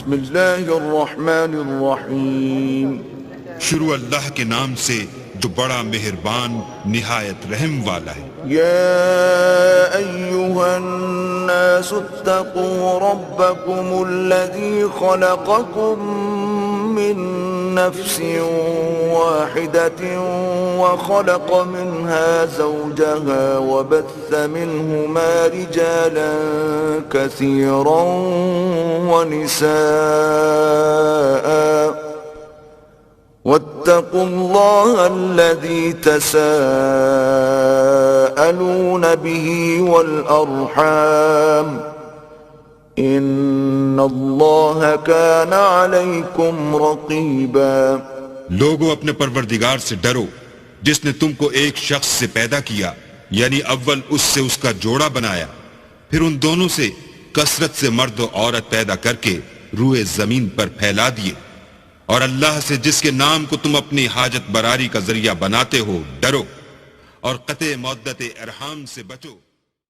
बिस्मिल्लाहिर्रहमानिर्रहीम। शुरू अल्लाह के नाम से जो बड़ा मेहरबान निहायत रहम वाला है। या अय्युहन्नास इत्तक़ू रब्बकुमुल्लज़ी ख़लक़कुम मिन नफ्सिन वाहिदतिन व ख़लक़ मिन्हा ज़ौजहा व बस्स मिन्हुमा रिजालन कसीरन व निसाअ वत्तक़ुल्लाह अल्लज़ी तसाअलून बिही वल अर्हाम इन्नल्लाह कान अलैकुम रक़ीबा। लोगों, अपने परवरदिगार से डरो जिसने तुमको एक शख्स से पैदा किया, यानी अव्वल उससे उसका जोड़ा बनाया, फिर उन दोनों से कसरत से मर्द और औरत पैदा करके रूए जमीन पर फैला दिए। और अल्लाह से जिसके नाम को तुम अपनी हाजत बरारी का जरिया बनाते हो डरो, और कते मुद्दत अरहाम से बचो।